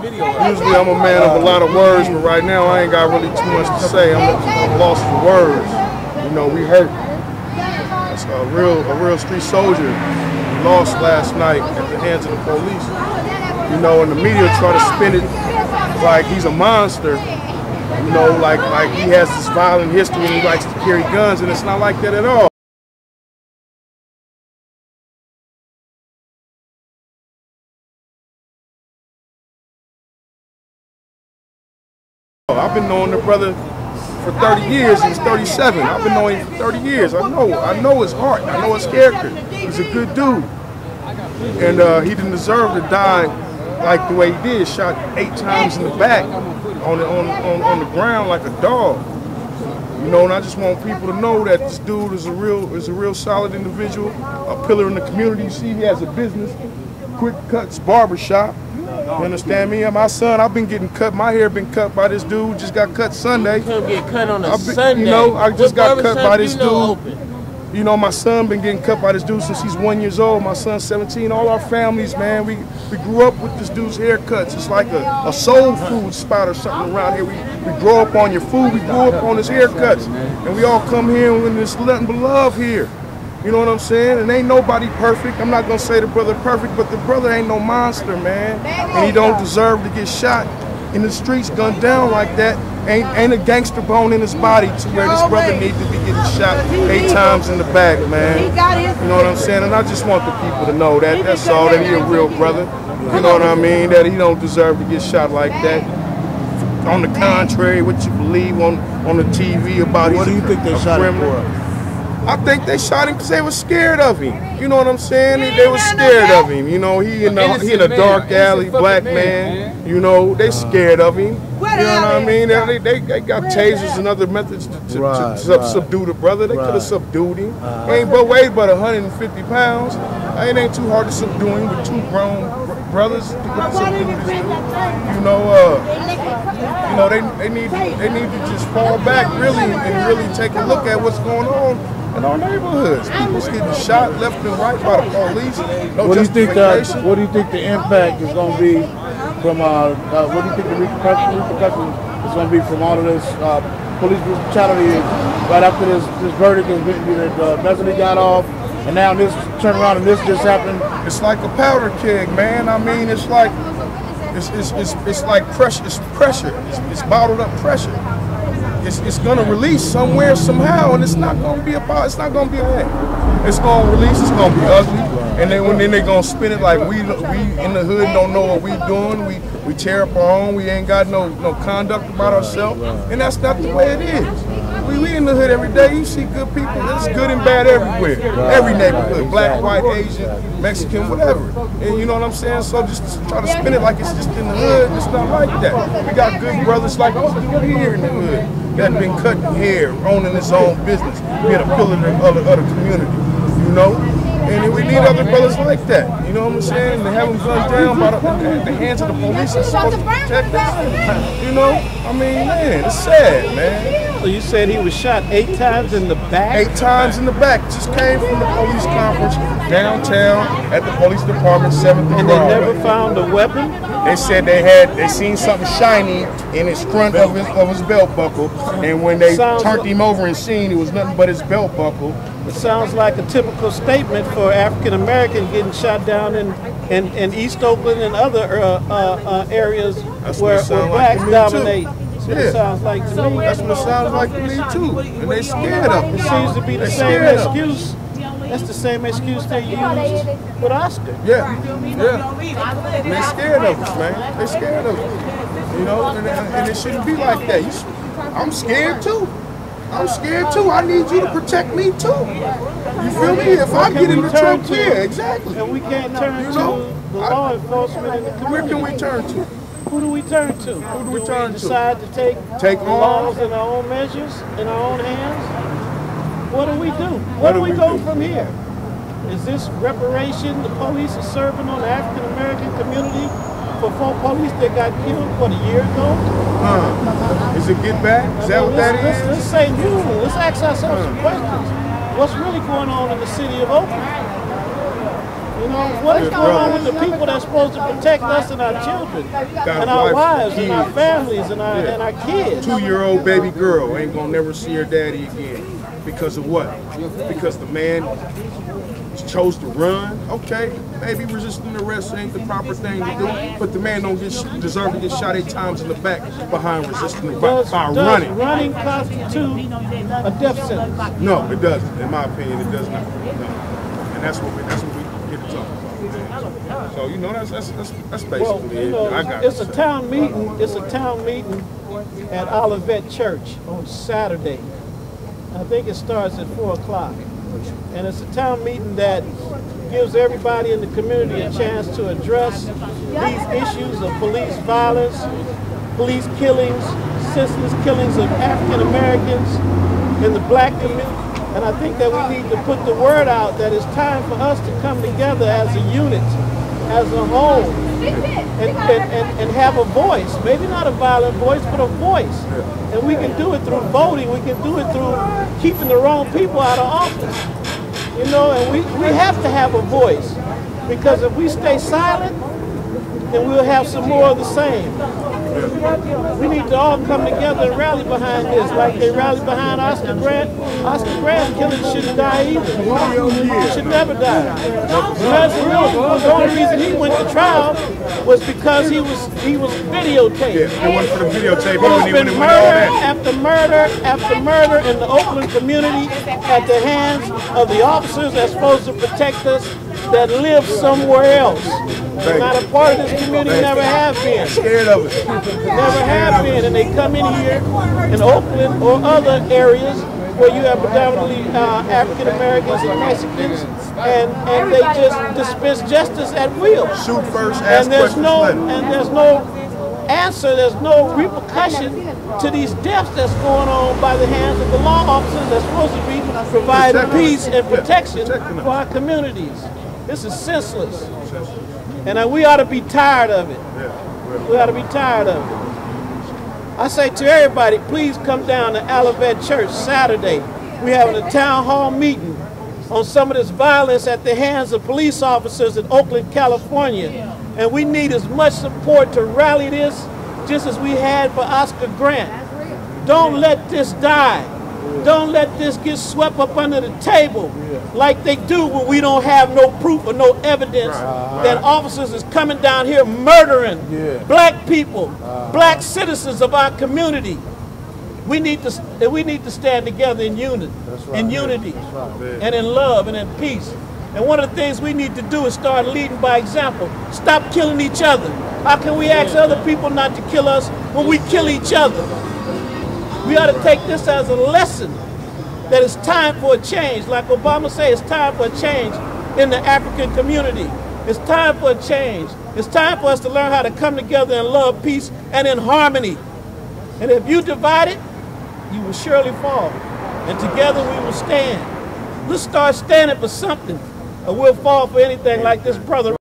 Usually I'm a man of a lot of words, but right now I ain't got really too much to say. I'm lost for words. You know, we hurt. That's a real street soldier. We lost last night at the hands of the police. You know, and the media try to spin it like he's a monster. You know, like he has this violent history and he likes to carry guns, and it's not like that at all. I've been knowing the brother for 30 years. He's 37. I've been knowing him for 30 years. I know his heart. I know his character. He's a good dude. And he didn't deserve to die like the way he did. Shot 8 times in the back on the ground like a dog. You know, and I just want people to know that this dude is a real solid individual, a pillar in the community. You see, he has a business, Quick Cuts Barber Shop. You understand me? And my son, I've been getting cut. My hair been cut by this dude. Just got cut Sunday. You couldn't get cut on a Sunday. You know, I just got cut by this dude. Open? You know, my son been getting cut by this dude since he's 1 year old. My son's 17. All our families, man, we grew up with this dude's haircuts. It's like a soul food spot or something around here. We grow up on your food. We grew up on his haircuts. And we all come here and there's nothing but love here. You know what I'm saying? And ain't nobody perfect. I'm not gonna say the brother perfect, but the brother ain't no monster, man. And he don't deserve to get shot in the streets, gunned down like that. Ain't a gangster bone in his body to where this brother needs to be getting shot 8 times in the back, man. You know what I'm saying? And I just want the people to know that. That's all. That he a real brother. You know what I mean? That he don't deserve to get shot like that. On the contrary, what you believe on the TV about what do you think they shot him for? I think they shot him because they were scared of him. You know what I'm saying? They were scared of him. You know, he in a dark alley, black man. You know, they scared of him. You know what I mean? They got tasers and other methods to subdue the brother. They could have subdued him. He ain't but weighed but 150 pounds. It ain't too hard to subdue him with 2 grown brothers to subdue this dude. You know, they need to just fall back really and really take a look at what's going on in our neighborhoods. People's getting shot left and right by the police. No what do you think the impact is going to be from? What do you think the repercussions is going to be from all of this police brutality right after this verdict has been Messerly got off, and now this turn around and this just happened? It's like a powder keg, man. I mean, it's like pressure. It's pressure. It's bottled up pressure. It's gonna release somewhere somehow, and it's not gonna be about. It's not gonna be a thing. It's gonna release. It's gonna be ugly, and then they gonna spin it like we in the hood don't know what we doing. We tear up our own. We ain't got no conduct about ourselves, and that's not the way it is. We in the hood every day. You see good people. It's good and bad everywhere. Every neighborhood, black, white, Asian, Mexican, whatever. And you know what I'm saying? So just try to spin it like it's just in the hood. It's not like that. We got good brothers like this dude here in the hood that been cutting hair, owning his own business, being a pillar of the community. You know? And we need other brothers like that. You know what I'm saying? And to have them gunned down by the hands of the police that's supposed to protect us. You know? I mean, man, it's sad, man. So you said he was shot 8 times in the back? 8 times in the back. Just came from the police conference downtown at the police department, 7th and And they never found a weapon? They said they seen something shiny in his front of his belt buckle, and when they turned him over and seen it was nothing but his belt buckle. It sounds like a typical statement for African Americans getting shot down in East Oakland and other areas where blacks dominate. That's what it sounds like to me. That's what it sounds like to me too. And they scared of him. It seems to be the same excuse. That's the same excuse they used with Oscar. Yeah. They scared of us, man. They scared of us. You know, and it shouldn't be like that. I'm scared too. I'm scared too. I need you to protect me too. You feel me? If I get in the truck, yeah, exactly. And we can't turn to the law enforcement in the community. Where can we turn to? Who do we turn to? Who do we turn to? Decide to take the laws in our own measures, in our own hands? What do we do? Where do we go from here? Is this reparation the police are serving on the African American community for 4 police that got killed, a year ago? Is it get back? Is that what that is? Let's say new. Let's ask ourselves some questions. What's really going on in the city of Oakland? You You know, what is going on with the people that's supposed to protect us and our children, and our wives, and our families, and our kids? 2-year-old baby girl ain't gonna never see her daddy again. Because of what? Because the man chose to run. Okay, maybe resisting arrest ain't the proper thing to do, but the man don't deserve to get shot 8 times in the back behind resisting arrest by running. Does running constitute a death sentence? No, it doesn't. In my opinion, it does not. No. And that's what we get to talk about. So you know, that's basically well, you know, it. It's a town meeting. It's a town meeting at Olivet Church on Saturday. I think it starts at 4 o'clock. And it's a town meeting that gives everybody in the community a chance to address these issues of police violence, police killings, senseless killings of African Americans in the black community. And I think that we need to put the word out that it's time for us to come together as a unit, as a whole, and have a voice. Maybe not a violent voice, but a voice. And we can do it through voting. We can do it through keeping the wrong people out of office. You know, and we have to have a voice. Because if we stay silent, then we'll have some more of the same. We need to all come together and rally behind this, like they rallied behind Oscar Grant. Oscar Grant killing shouldn't die either. He should never die. The only reason he went to trial was because he was videotaped. Yeah, they went for the videotape. There's been murder after murder after murder in the Oakland community at the hands of the officers that's supposed to protect us that live somewhere else. Not a part of this community, never have been. Scared of it. Never have been, and they come in here in Oakland or other areas where you have predominantly African Americans and Mexicans, and they just dispense justice at will. Shoot first, and ask there's questions no answer, there's no repercussion to these deaths that's going on by the hands of the law officers that's supposed to be providing peace and protection for our communities. This is senseless. And we ought to be tired of it. We ought to be tired of it. I say to everybody, please come down to Olivet Church Saturday. We're having a town hall meeting on some of this violence at the hands of police officers in Oakland, California. And we need as much support to rally this just as we had for Oscar Grant. Don't let this die. Don't let this get swept up under the table like they do when we don't have no proof or no evidence that officers is coming down here murdering black people, black citizens of our community. We need to stand together in unity, and in love and in peace. And one of the things we need to do is start leading by example. Stop killing each other. How can we ask other people not to kill us when we kill each other? We ought to take this as a lesson that it's time for a change. Like Obama said, it's time for a change in the African community. It's time for a change. It's time for us to learn how to come together in love, peace, and in harmony. And if you divide it, you will surely fall. And together we will stand. Let's start standing for something, or we'll fall for anything like this brother.